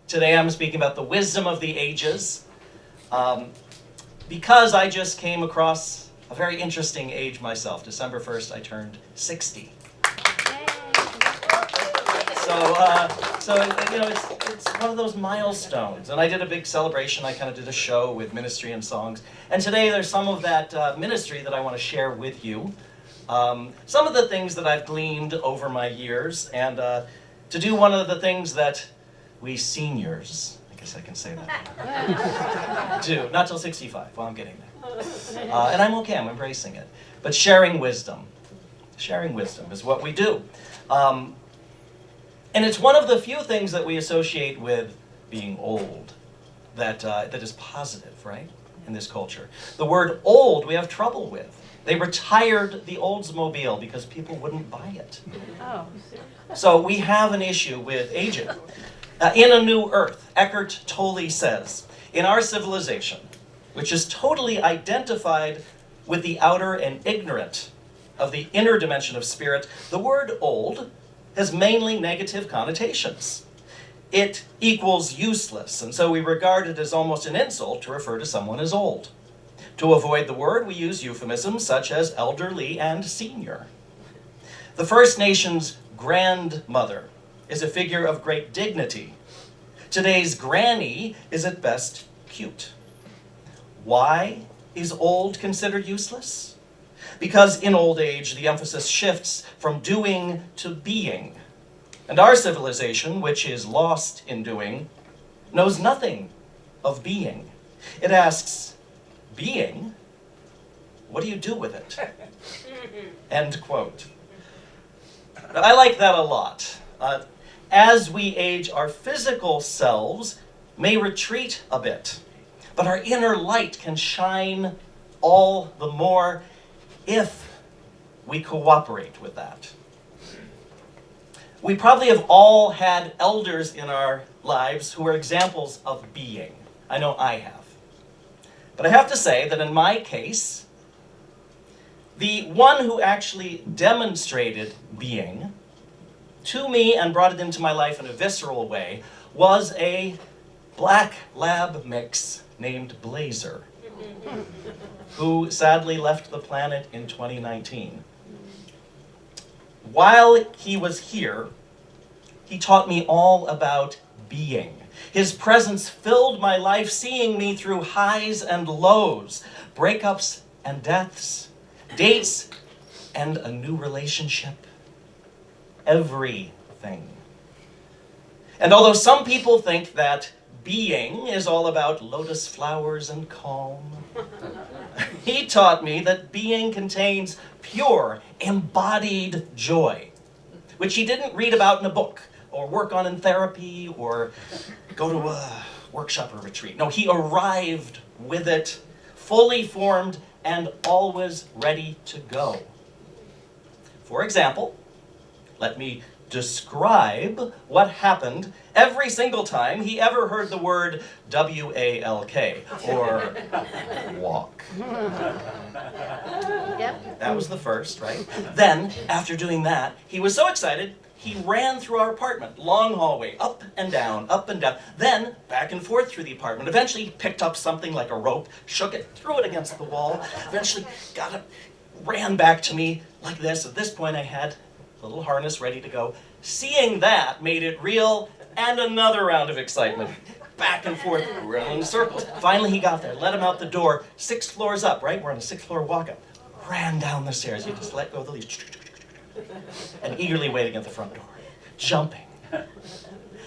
Today I'm speaking about the wisdom of the ages, because I just came across a very interesting age myself. December 1st, I turned 60. So it's one of those milestones. And I did a big celebration. I kind of did a show with ministry and songs. And today there's some of that ministry that I want to share with you. Some of the things that I've gleaned over my years, and to do one of the things that we seniors, I guess I can say that, do. Not till 65. Well, I'm getting there. And I'm okay. I'm embracing it. But sharing wisdom. Sharing wisdom is what we do. And it's one of the few things that we associate with being old that is positive, right, in this culture. The word old we have trouble with. They retired the Oldsmobile because people wouldn't buy it. Oh. So we have an issue with aging. In A New Earth, Eckhart Tolle says, in our civilization, which is totally identified with the outer and ignorant of the inner dimension of spirit, the word old has mainly negative connotations. It equals useless, and so we regard it as almost an insult to refer to someone as old. To avoid the word, we use euphemisms such as elderly and senior. The First Nations grandmother is a figure of great dignity. Today's granny is at best cute. Why is old considered useless? Because in old age, the emphasis shifts from doing to being. And our civilization, which is lost in doing, knows nothing of being. It asks, being? What do you do with it? End quote. I like that a lot. As we age, our physical selves may retreat a bit, but our inner light can shine all the more if we cooperate with that. We probably have all had elders in our lives who are examples of being. I know I have. But I have to say that in my case, the one who actually demonstrated being to me and brought it into my life in a visceral way was a black lab mix named Blazer, who sadly left the planet in 2019. While he was here, he taught me all about being. His presence filled my life, seeing me through highs and lows, breakups and deaths, dates and a new relationship. Everything. And although some people think that being is all about lotus flowers and calm, he taught me that being contains pure, embodied joy, which he didn't read about in a book, or work on in therapy, or go to a workshop or retreat. No, he arrived with it, fully formed and always ready to go. For example, let me describe what happened every single time he ever heard the word W-A-L-K, or walk. Yep. That was the first, right? Then, after doing that, he was so excited, he ran through our apartment, long hallway, up and down, then back and forth through the apartment. Eventually, he picked up something like a rope, shook it, threw it against the wall, eventually got it, ran back to me like this. At this point, I had a little harness ready to go. Seeing that made it real, and another round of excitement. Back and forth, running in circles. Finally, he got there, let him out the door, 6 floors up, right? We're on a 6th floor walk-up. Ran down the stairs. You just let go of the lead. And eagerly waiting at the front door. Jumping.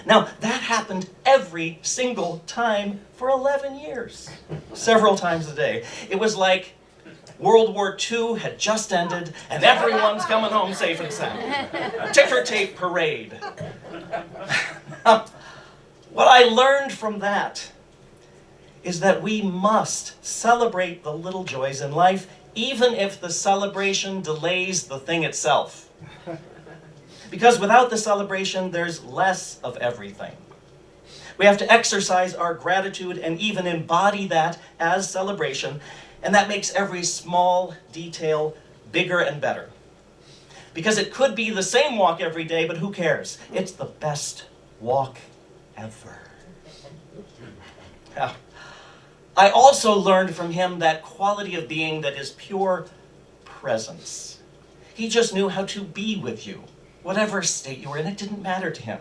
Now, that happened every single time for 11 years. Several times a day. It was like World War II had just ended, and everyone's coming home safe and sound. Ticker tape parade. What I learned from that is that we must celebrate the little joys in life, even if the celebration delays the thing itself. Because without the celebration, there's less of everything. We have to exercise our gratitude and even embody that as celebration, and that makes every small detail bigger and better. Because it could be the same walk every day, but who cares? It's the best walk ever. Now, I also learned from him that quality of being that is pure presence. He just knew how to be with you. Whatever state you were in, it didn't matter to him.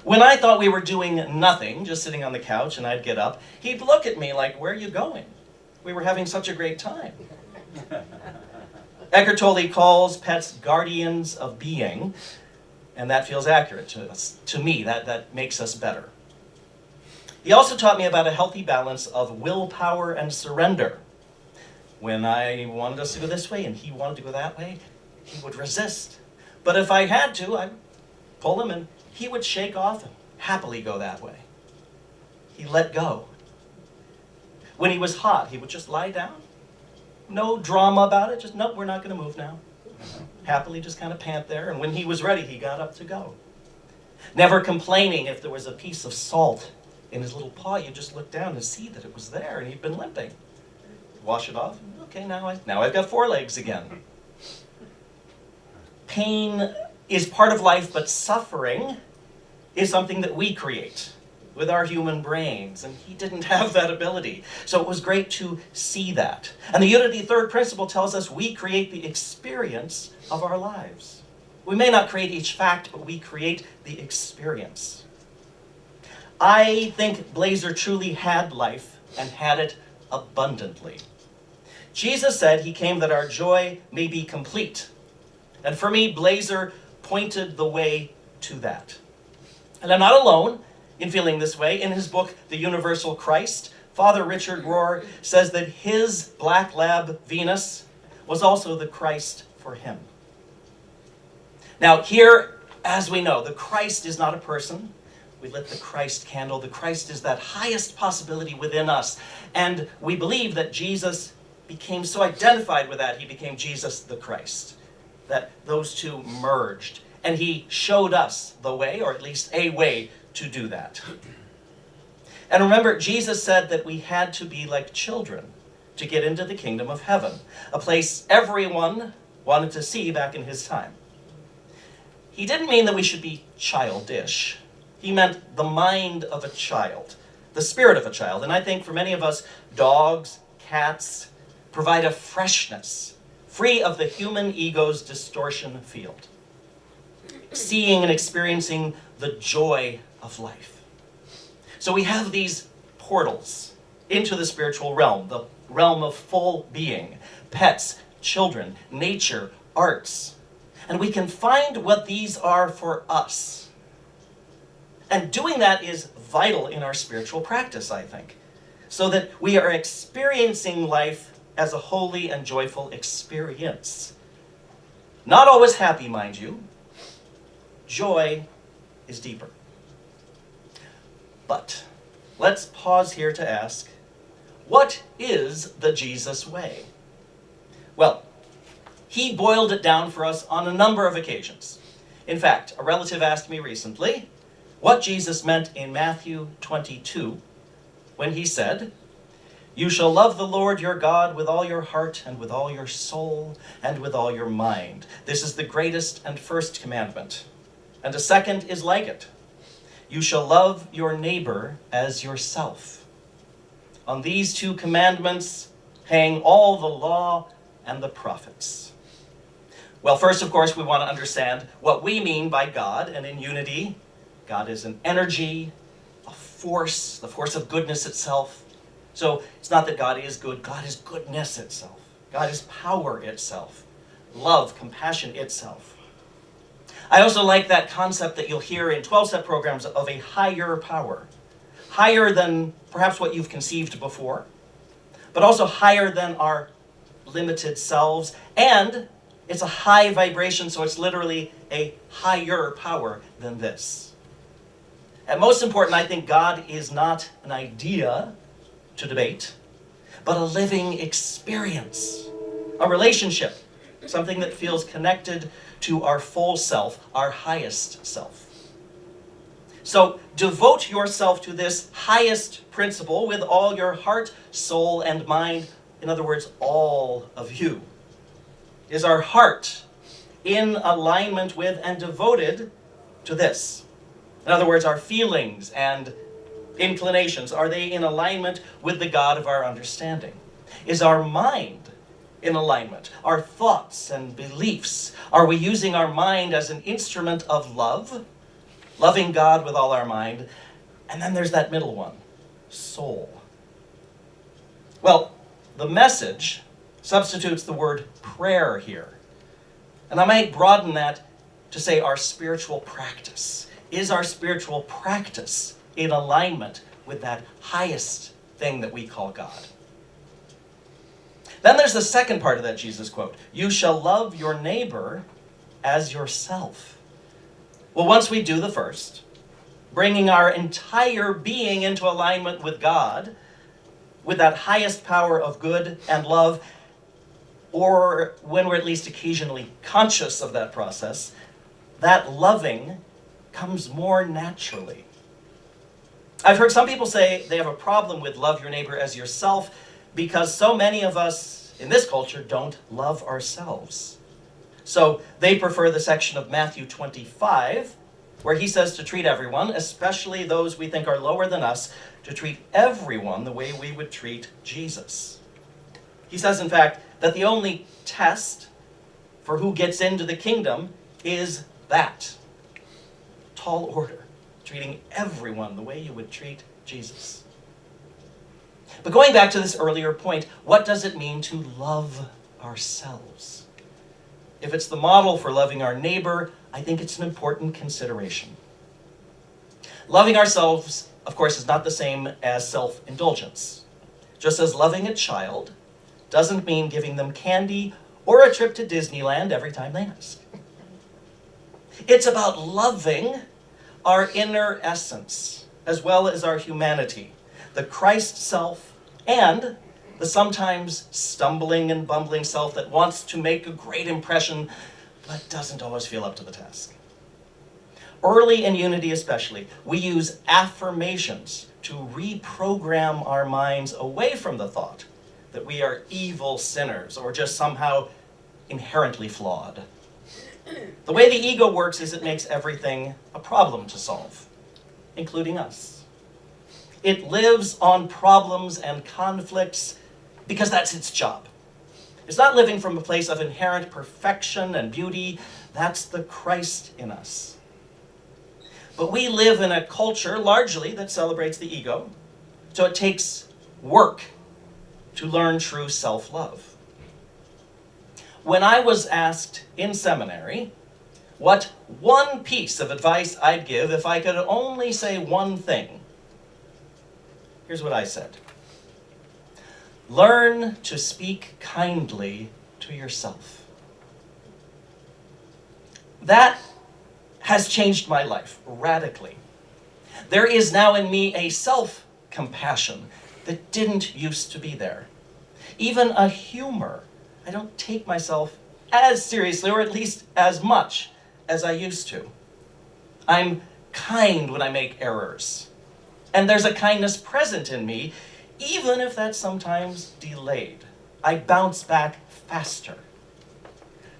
When I thought we were doing nothing, just sitting on the couch and I'd get up, he'd look at me like, where are you going? We were having such a great time. Eckhart Tolle calls pets guardians of being, and that feels accurate to us. To me, that makes us better. He also taught me about a healthy balance of willpower and surrender. When I wanted us to go this way and he wanted to go that way, he would resist. But if I had to, I'd pull him and he would shake off and happily go that way. He let go. When he was hot, he would just lie down. No drama about it, just, nope, we're not going to move now. Happily just kind of pant there, and when he was ready, he got up to go. Never complaining if there was a piece of salt in his little paw. You just look down and see that it was there, and he'd been limping. Wash it off. Okay, now I've got 4 legs again. Pain is part of life, but suffering is something that we create with our human brains, and he didn't have that ability. So it was great to see that. And the Unity Third principle tells us we create the experience of our lives. We may not create each fact, but we create the experience. I think Blazer truly had life and had it abundantly. Jesus said he came that our joy may be complete. And for me, Blazer pointed the way to that. And I'm not alone in feeling this way. In his book, The Universal Christ, Father Richard Rohr says that his black lab, Venus, was also the Christ for him. Now here, as we know, the Christ is not a person. We lit the Christ candle. The Christ is that highest possibility within us. And we believe that Jesus became so identified with that, he became Jesus the Christ. That those two merged. And he showed us the way, or at least a way, to do that. And remember, Jesus said that we had to be like children to get into the kingdom of heaven, a place everyone wanted to see back in his time. He didn't mean that we should be childish. He meant the mind of a child, the spirit of a child. And I think for many of us, dogs, cats provide a freshness, free of the human ego's distortion field. Seeing and experiencing the joy of life. So we have these portals into the spiritual realm, the realm of full being, pets, children, nature, arts. And we can find what these are for us. And doing that is vital in our spiritual practice, I think, so that we are experiencing life as a holy and joyful experience. Not always happy, mind you. Joy is deeper. But let's pause here to ask, what is the Jesus way? Well, he boiled it down for us on a number of occasions. In fact, a relative asked me recently what Jesus meant in Matthew 22 when he said, "You shall love the Lord your God with all your heart and with all your soul and with all your mind. This is the greatest and first commandment. And a second is like it. You shall love your neighbor as yourself. On these 2 commandments hang all the law and the prophets." Well, first, of course, we want to understand what we mean by God, and in unity, God is an energy, a force, the force of goodness itself. So it's not that God is good, God is goodness itself. God is power itself, love, compassion itself. I also like that concept that you'll hear in 12-step programs of a higher power. Higher than perhaps what you've conceived before, but also higher than our limited selves. And it's a high vibration, so it's literally a higher power than this. And most important, I think God is not an idea to debate, but a living experience, a relationship, something that feels connected to our full self, our highest self. So devote yourself to this highest principle with all your heart, soul, and mind. In other words, all of you. Is our heart in alignment with and devoted to this? In other words, our feelings and inclinations, are they in alignment with the God of our understanding? Is our mind in alignment? Our thoughts and beliefs, are we using our mind as an instrument of love? Loving God with all our mind. And then there's that middle one, soul. Well, the Message substitutes the word prayer here. And I might broaden that to say our spiritual practice. Is our spiritual practice in alignment with that highest thing that we call God? Then there's the second part of that Jesus quote. You shall love your neighbor as yourself. Well, once we do the first, bringing our entire being into alignment with God, with that highest power of good and love, or when we're at least occasionally conscious of that process, that loving comes more naturally. I've heard some people say they have a problem with love your neighbor as yourself because so many of us in this culture don't love ourselves. So they prefer the section of Matthew 25, where he says to treat everyone, especially those we think are lower than us, to treat everyone the way we would treat Jesus. He says, in fact, that the only test for who gets into the kingdom is that. Tall order, treating everyone the way you would treat Jesus. But going back to this earlier point, what does it mean to love ourselves? If it's the model for loving our neighbor, I think it's an important consideration. Loving ourselves, of course, is not the same as self-indulgence. Just as loving a child doesn't mean giving them candy or a trip to Disneyland every time they ask. It's about loving our inner essence, as well as our humanity, the Christ self and the sometimes stumbling and bumbling self that wants to make a great impression, but doesn't always feel up to the task. Early in Unity especially, we use affirmations to reprogram our minds away from the thought that we are evil sinners or just somehow inherently flawed. The way the ego works is it makes everything a problem to solve, including us. It lives on problems and conflicts because that's its job. It's not living from a place of inherent perfection and beauty. That's the Christ in us. But we live in a culture largely that celebrates the ego, so it takes work to learn true self-love. When I was asked in seminary what one piece of advice I'd give if I could only say one thing, here's what I said. Learn to speak kindly to yourself. That has changed my life radically. There is now in me a self-compassion that didn't used to be there. Even a humor. I don't take myself as seriously, or at least as much, as I used to. I'm kind when I make errors. And there's a kindness present in me, even if that's sometimes delayed. I bounce back faster.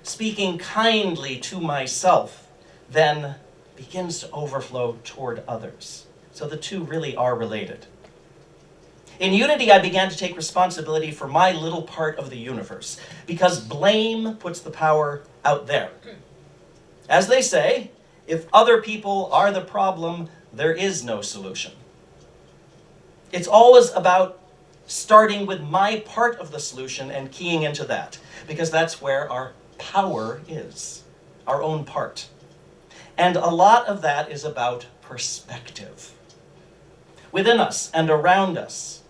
Speaking kindly to myself then begins to overflow toward others. So the two really are related. In Unity, I began to take responsibility for my little part of the universe, because blame puts the power out there. As they say, if other people are the problem, there is no solution. It's always about starting with my part of the solution and keying into that, because that's where our power is, our own part. And a lot of that is about perspective. Within us and around us,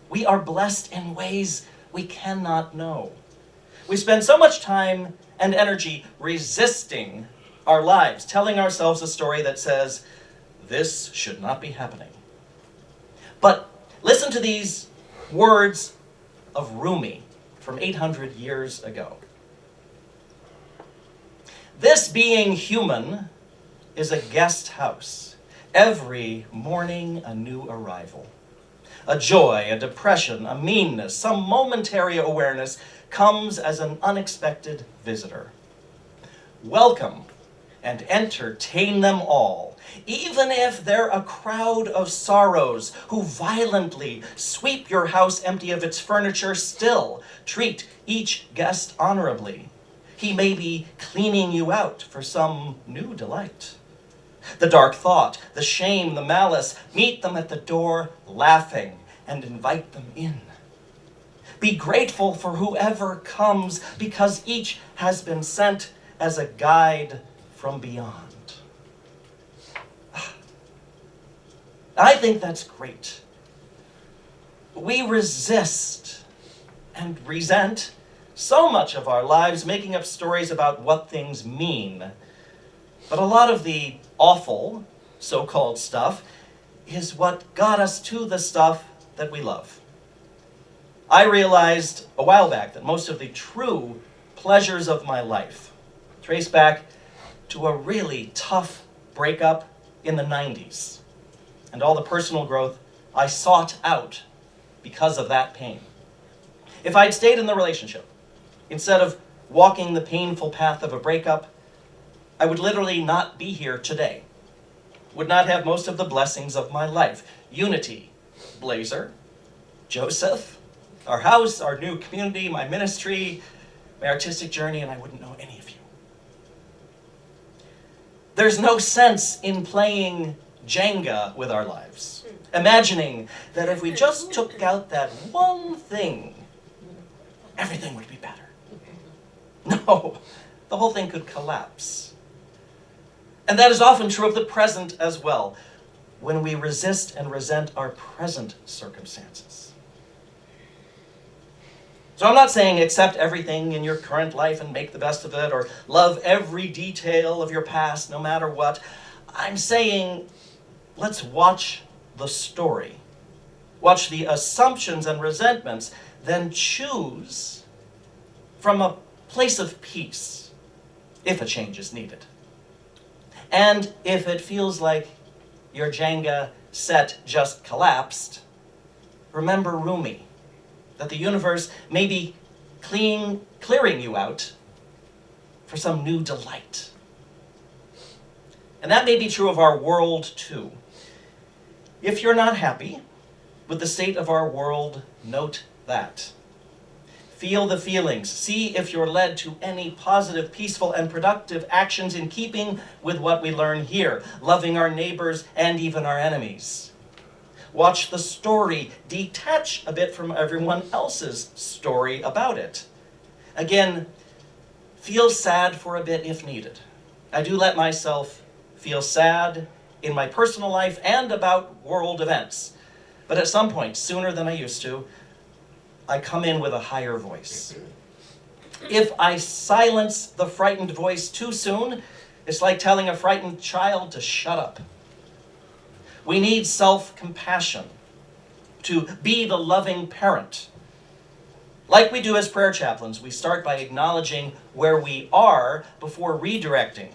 we are blessed in ways we cannot know. We spend so much time and energy resisting our lives, telling ourselves a story that says, this should not be happening. But listen to these words of Rumi from 800 years ago. This being human is a guest house, every morning a new arrival. A joy, a depression, a meanness, some momentary awareness comes as an unexpected visitor. Welcome and entertain them all. Even if they're a crowd of sorrows who violently sweep your house empty of its furniture, still treat each guest honorably. He may be cleaning you out for some new delight. The dark thought, the shame, the malice, meet them at the door laughing and invite them in. Be grateful for whoever comes, because each has been sent as a guide from beyond. I think that's great. We resist and resent so much of our lives, making up stories about what things mean. But a lot of the awful, so-called stuff is what got us to the stuff that we love. I realized a while back that most of the true pleasures of my life trace back to a really tough breakup in the 90s and all the personal growth I sought out because of that pain. If I'd stayed in the relationship, instead of walking the painful path of a breakup, I would literally not be here today. Would not have most of the blessings of my life. Unity, Blazer, Joseph, our house, our new community, my ministry, my artistic journey, and I wouldn't know any of you. There's no sense in playing Jenga with our lives, imagining that if we just took out that one thing, everything would be better. No, the whole thing could collapse. And that is often true of the present as well, when we resist and resent our present circumstances. So I'm not saying accept everything in your current life and make the best of it, or love every detail of your past no matter what. I'm saying let's watch the story. Watch the assumptions and resentments, then choose from a place of peace if a change is needed. And if it feels like your Jenga set just collapsed, remember Rumi, that the universe may be clearing you out for some new delight. And that may be true of our world too. If you're not happy with the state of our world, note that. Feel the feelings. See if you're led to any positive, peaceful, and productive actions in keeping with what we learn here, loving our neighbors and even our enemies. Watch the story. Detach a bit from everyone else's story about it. Again, feel sad for a bit if needed. I do let myself feel sad in my personal life and about world events. But at some point, sooner than I used to, I come in with a higher voice. If I silence the frightened voice too soon, it's like telling a frightened child to shut up. We need self-compassion to be the loving parent. Like we do as prayer chaplains, we start by acknowledging where we are before redirecting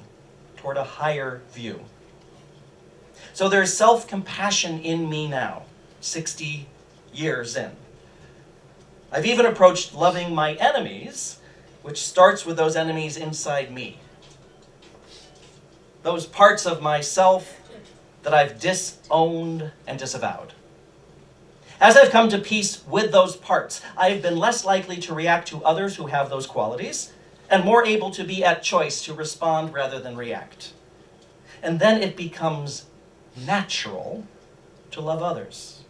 toward a higher view. So there's self-compassion in me now, 60 years in. I've even approached loving my enemies, which starts with those enemies inside me. Those parts of myself that I've disowned and disavowed. As I've come to peace with those parts, I've been less likely to react to others who have those qualities, and more able to be at choice to respond rather than react. And then it becomes natural to love others,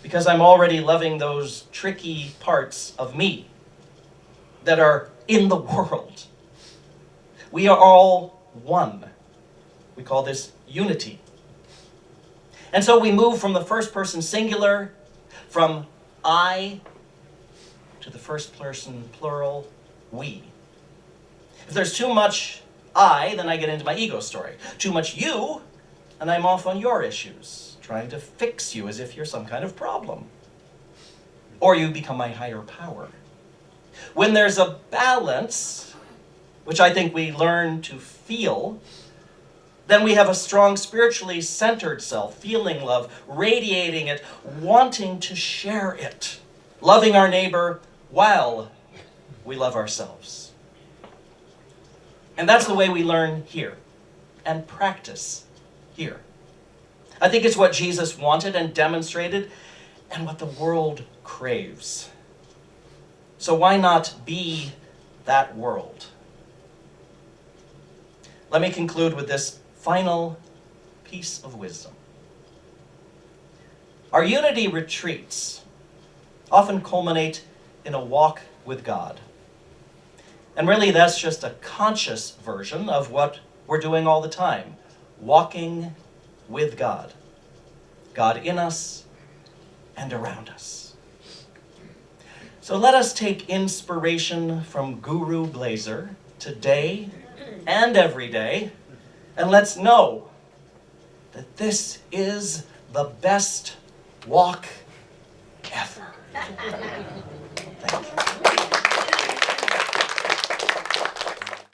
because I'm already loving those tricky parts of me that are in the world. We are all one. We call this unity. And so we move from the first person singular, from I, to the first person plural, we. If there's too much I, then I get into my ego story. Too much you, and I'm off on your issues, trying to fix you as if you're some kind of problem. Or you become my higher power. When there's a balance, which I think we learn to feel, then we have a strong, spiritually centered self, feeling love, radiating it, wanting to share it, loving our neighbor while we love ourselves. And that's the way we learn here and practice here. I think it's what Jesus wanted and demonstrated, and what the world craves. So why not be that world? Let me conclude with this final piece of wisdom. Our unity retreats often culminate in a walk with God. And really, that's just a conscious version of what we're doing all the time, walking with God. God in us and around us. So let us take inspiration from Guru Blazer today and every day, and let's know that this is the best walk ever. Thank you.